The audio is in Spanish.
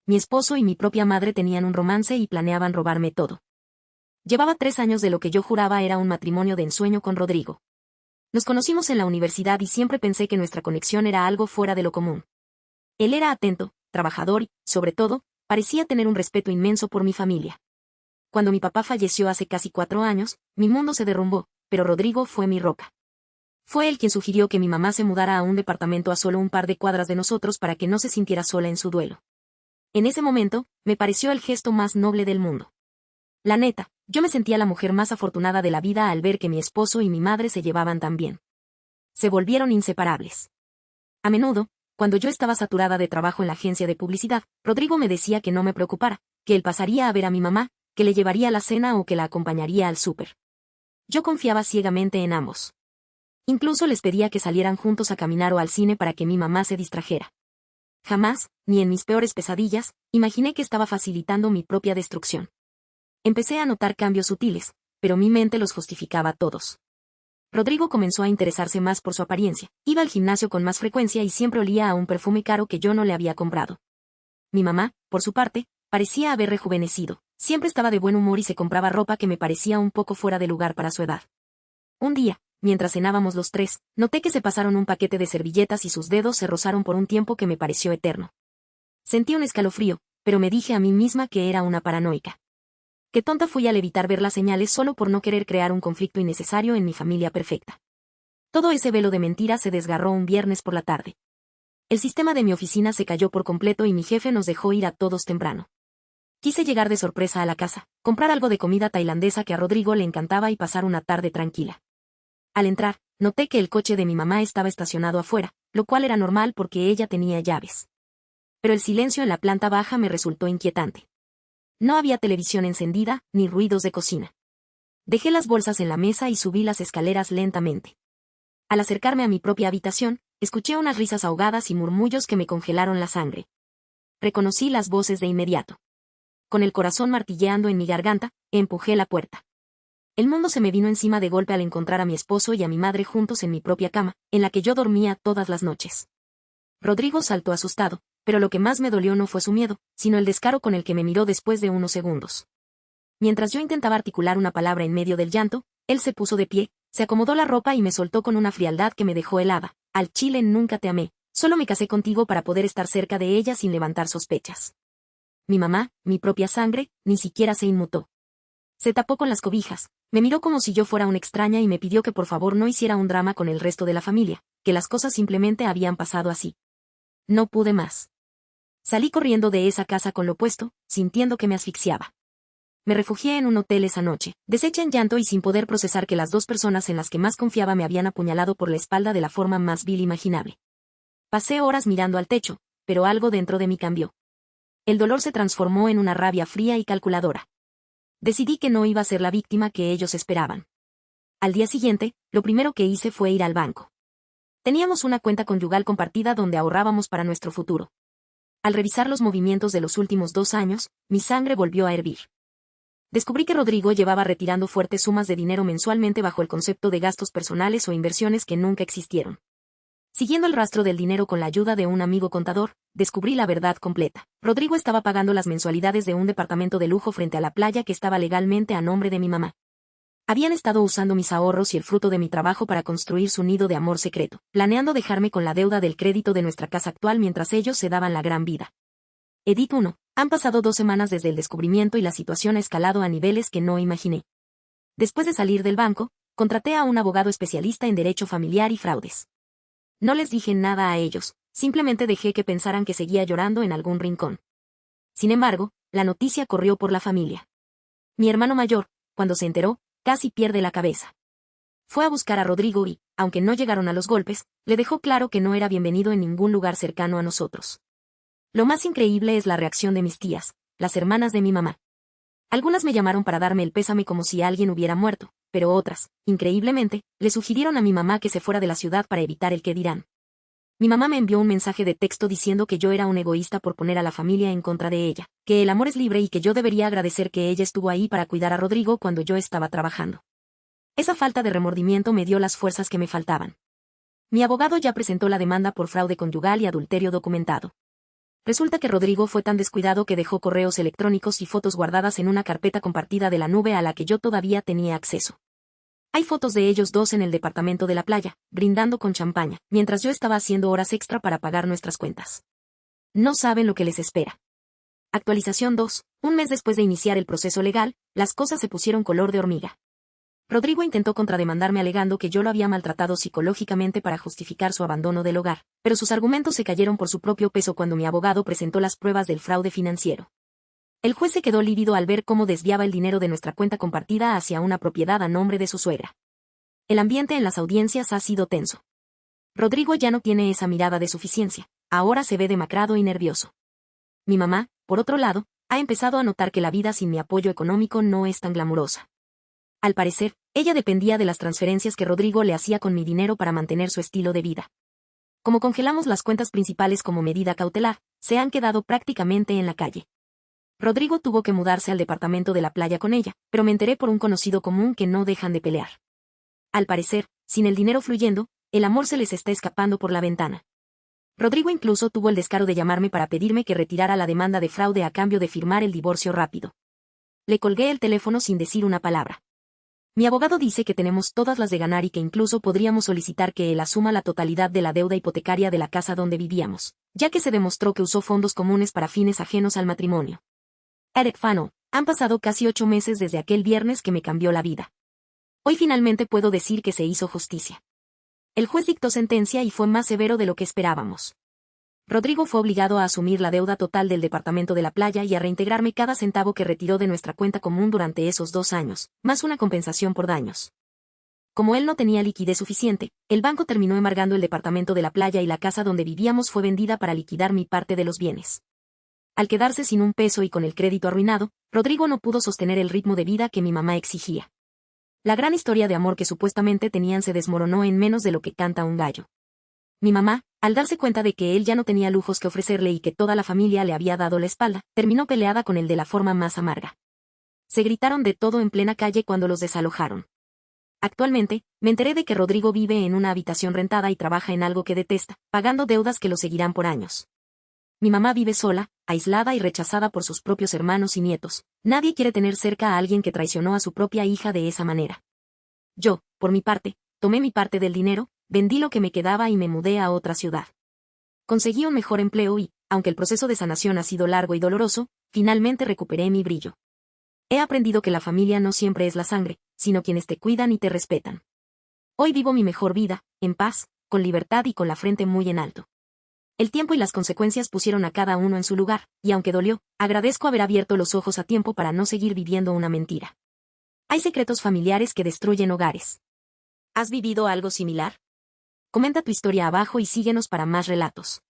mi esposo y mi propia madre tenían un romance y planeaban robarme todo. Llevaba 3 años de lo que yo juraba era un matrimonio de ensueño con Rodrigo. Nos conocimos en la universidad y siempre pensé que nuestra conexión era algo fuera de lo común. Él era atento, trabajador y, sobre todo, parecía tener un respeto inmenso por mi familia. Cuando mi papá falleció hace casi 4 años, mi mundo se derrumbó, pero Rodrigo fue mi roca. Fue él quien sugirió que mi mamá se mudara a un departamento a solo un par de cuadras de nosotros para que no se sintiera sola en su duelo. En ese momento, me pareció el gesto más noble del mundo. La neta, yo me sentía la mujer más afortunada de la vida al ver que mi esposo y mi madre se llevaban tan bien. Se volvieron inseparables. A menudo, cuando yo estaba saturada de trabajo en la agencia de publicidad, Rodrigo me decía que no me preocupara, que él pasaría a ver a mi mamá, que le llevaría a la cena o que la acompañaría al súper. Yo confiaba ciegamente en ambos. Incluso les pedía que salieran juntos a caminar o al cine para que mi mamá se distrajera. Jamás, ni en mis peores pesadillas, imaginé que estaba facilitando mi propia destrucción. Empecé a notar cambios sutiles, pero mi mente los justificaba todos. Rodrigo comenzó a interesarse más por su apariencia, iba al gimnasio con más frecuencia y siempre olía a un perfume caro que yo no le había comprado. Mi mamá, por su parte, parecía haber rejuvenecido, siempre estaba de buen humor y se compraba ropa que me parecía un poco fuera de lugar para su edad. Un día, mientras cenábamos los tres, noté que se pasaron un paquete de servilletas y sus dedos se rozaron por un tiempo que me pareció eterno. Sentí un escalofrío, pero me dije a mí misma que era una paranoica. Qué tonta fui al evitar ver las señales solo por no querer crear un conflicto innecesario en mi familia perfecta. Todo ese velo de mentira se desgarró un viernes por la tarde. El sistema de mi oficina se cayó por completo y mi jefe nos dejó ir a todos temprano. Quise llegar de sorpresa a la casa, comprar algo de comida tailandesa que a Rodrigo le encantaba y pasar una tarde tranquila. Al entrar, noté que el coche de mi mamá estaba estacionado afuera, lo cual era normal porque ella tenía llaves. Pero el silencio en la planta baja me resultó inquietante. No había televisión encendida, ni ruidos de cocina. Dejé las bolsas en la mesa y subí las escaleras lentamente. Al acercarme a mi propia habitación, escuché unas risas ahogadas y murmullos que me congelaron la sangre. Reconocí las voces de inmediato. Con el corazón martilleando en mi garganta, empujé la puerta. El mundo se me vino encima de golpe al encontrar a mi esposo y a mi madre juntos en mi propia cama, en la que yo dormía todas las noches. Rodrigo saltó asustado, pero lo que más me dolió no fue su miedo, sino el descaro con el que me miró después de unos segundos. Mientras yo intentaba articular una palabra en medio del llanto, él se puso de pie, se acomodó la ropa y me soltó con una frialdad que me dejó helada. Al chile nunca te amé, solo me casé contigo para poder estar cerca de ella sin levantar sospechas. Mi mamá, mi propia sangre, ni siquiera se inmutó. Se tapó con las cobijas, me miró como si yo fuera una extraña y me pidió que por favor no hiciera un drama con el resto de la familia, que las cosas simplemente habían pasado así. No pude más. Salí corriendo de esa casa con lo puesto, sintiendo que me asfixiaba. Me refugié en un hotel esa noche, deshecha en llanto y sin poder procesar que las 2 personas en las que más confiaba me habían apuñalado por la espalda de la forma más vil imaginable. Pasé horas mirando al techo, pero algo dentro de mí cambió. El dolor se transformó en una rabia fría y calculadora. Decidí que no iba a ser la víctima que ellos esperaban. Al día siguiente, lo primero que hice fue ir al banco. Teníamos una cuenta conyugal compartida donde ahorrábamos para nuestro futuro. Al revisar los movimientos de los últimos 2 años, mi sangre volvió a hervir. Descubrí que Rodrigo llevaba retirando fuertes sumas de dinero mensualmente bajo el concepto de gastos personales o inversiones que nunca existieron. Siguiendo el rastro del dinero con la ayuda de un amigo contador, descubrí la verdad completa. Rodrigo estaba pagando las mensualidades de un departamento de lujo frente a la playa que estaba legalmente a nombre de mi mamá. Habían estado usando mis ahorros y el fruto de mi trabajo para construir su nido de amor secreto, planeando dejarme con la deuda del crédito de nuestra casa actual mientras ellos se daban la gran vida. Edit 1. Han pasado 2 semanas desde el descubrimiento y la situación ha escalado a niveles que no imaginé. Después de salir del banco, contraté a un abogado especialista en derecho familiar y fraudes. No les dije nada a ellos, simplemente dejé que pensaran que seguía llorando en algún rincón. Sin embargo, la noticia corrió por la familia. Mi hermano mayor, cuando se enteró, casi pierde la cabeza. Fue a buscar a Rodrigo y, aunque no llegaron a los golpes, le dejó claro que no era bienvenido en ningún lugar cercano a nosotros. Lo más increíble es la reacción de mis tías, las hermanas de mi mamá. Algunas me llamaron para darme el pésame como si alguien hubiera muerto, pero otras, increíblemente, le sugirieron a mi mamá que se fuera de la ciudad para evitar el qué dirán. Mi mamá me envió un mensaje de texto diciendo que yo era un egoísta por poner a la familia en contra de ella, que el amor es libre y que yo debería agradecer que ella estuvo ahí para cuidar a Rodrigo cuando yo estaba trabajando. Esa falta de remordimiento me dio las fuerzas que me faltaban. Mi abogado ya presentó la demanda por fraude conyugal y adulterio documentado. Resulta que Rodrigo fue tan descuidado que dejó correos electrónicos y fotos guardadas en una carpeta compartida de la nube a la que yo todavía tenía acceso. Hay fotos de ellos dos en el departamento de la playa, brindando con champaña, mientras yo estaba haciendo horas extra para pagar nuestras cuentas. No saben lo que les espera. Actualización 2. Un mes después de iniciar el proceso legal, las cosas se pusieron color de hormiga. Rodrigo intentó contrademandarme alegando que yo lo había maltratado psicológicamente para justificar su abandono del hogar, pero sus argumentos se cayeron por su propio peso cuando mi abogado presentó las pruebas del fraude financiero. El juez se quedó lívido al ver cómo desviaba el dinero de nuestra cuenta compartida hacia una propiedad a nombre de su suegra. El ambiente en las audiencias ha sido tenso. Rodrigo ya no tiene esa mirada de suficiencia, ahora se ve demacrado y nervioso. Mi mamá, por otro lado, ha empezado a notar que la vida sin mi apoyo económico no es tan glamurosa. Al parecer, ella dependía de las transferencias que Rodrigo le hacía con mi dinero para mantener su estilo de vida. Como congelamos las cuentas principales como medida cautelar, se han quedado prácticamente en la calle. Rodrigo tuvo que mudarse al departamento de la playa con ella, pero me enteré por un conocido común que no dejan de pelear. Al parecer, sin el dinero fluyendo, el amor se les está escapando por la ventana. Rodrigo incluso tuvo el descaro de llamarme para pedirme que retirara la demanda de fraude a cambio de firmar el divorcio rápido. Le colgué el teléfono sin decir una palabra. Mi abogado dice que tenemos todas las de ganar y que incluso podríamos solicitar que él asuma la totalidad de la deuda hipotecaria de la casa donde vivíamos, ya que se demostró que usó fondos comunes para fines ajenos al matrimonio. Eric Fano, han pasado casi 8 meses desde aquel viernes que me cambió la vida. Hoy finalmente puedo decir que se hizo justicia. El juez dictó sentencia y fue más severo de lo que esperábamos. Rodrigo fue obligado a asumir la deuda total del departamento de la playa y a reintegrarme cada centavo que retiró de nuestra cuenta común durante esos 2 años, más una compensación por daños. Como él no tenía liquidez suficiente, el banco terminó embargando el departamento de la playa y la casa donde vivíamos fue vendida para liquidar mi parte de los bienes. Al quedarse sin un peso y con el crédito arruinado, Rodrigo no pudo sostener el ritmo de vida que mi mamá exigía. La gran historia de amor que supuestamente tenían se desmoronó en menos de lo que canta un gallo. Mi mamá, al darse cuenta de que él ya no tenía lujos que ofrecerle y que toda la familia le había dado la espalda, terminó peleada con él de la forma más amarga. Se gritaron de todo en plena calle cuando los desalojaron. Actualmente, me enteré de que Rodrigo vive en una habitación rentada y trabaja en algo que detesta, pagando deudas que lo seguirán por años. Mi mamá vive sola, aislada y rechazada por sus propios hermanos y nietos. Nadie quiere tener cerca a alguien que traicionó a su propia hija de esa manera. Yo, por mi parte, tomé mi parte del dinero, vendí lo que me quedaba y me mudé a otra ciudad. Conseguí un mejor empleo y, aunque el proceso de sanación ha sido largo y doloroso, finalmente recuperé mi brillo. He aprendido que la familia no siempre es la sangre, sino quienes te cuidan y te respetan. Hoy vivo mi mejor vida, en paz, con libertad y con la frente muy en alto. El tiempo y las consecuencias pusieron a cada uno en su lugar, y aunque dolió, agradezco haber abierto los ojos a tiempo para no seguir viviendo una mentira. Hay secretos familiares que destruyen hogares. ¿Has vivido algo similar? Comenta tu historia abajo y síguenos para más relatos.